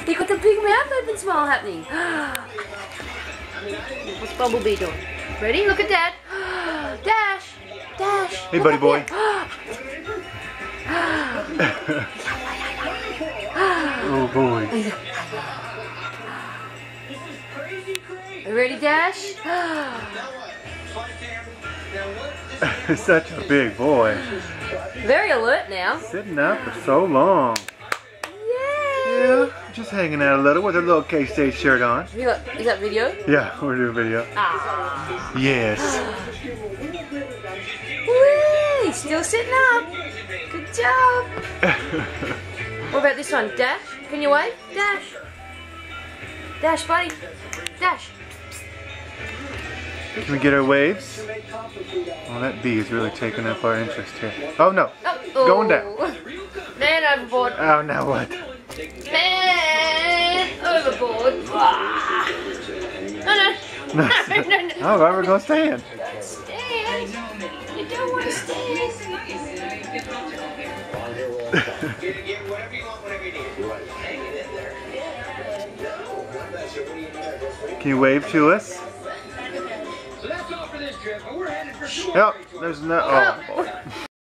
He got the big mouth open smile happening. What's Bumblebee doing? Ready? Look at Dad. Dash! Dash! Hey, buddy boy. Oh boy. Ready, Dash? Such a big boy. Very alert now. Sitting up for so long. Yay! Yeah, just hanging out a little with her little K-State shirt on. Is that video? Yeah, we're doing video. Ah. Yes. Whee! Still sitting up. Good job. What about this one? Dash? Can you wave? Dash. Dash, buddy. Dash. Can we get our waves? Oh, that bee is really taking up our interest here. Oh no! Oh. Going down. Man overboard. Oh, now what? Man overboard. No, no. No. No, no, no. Oh, right, we're gonna stand. Don't stand. You don't want to stand. Can you wave to us? Yep, there's no. Oh.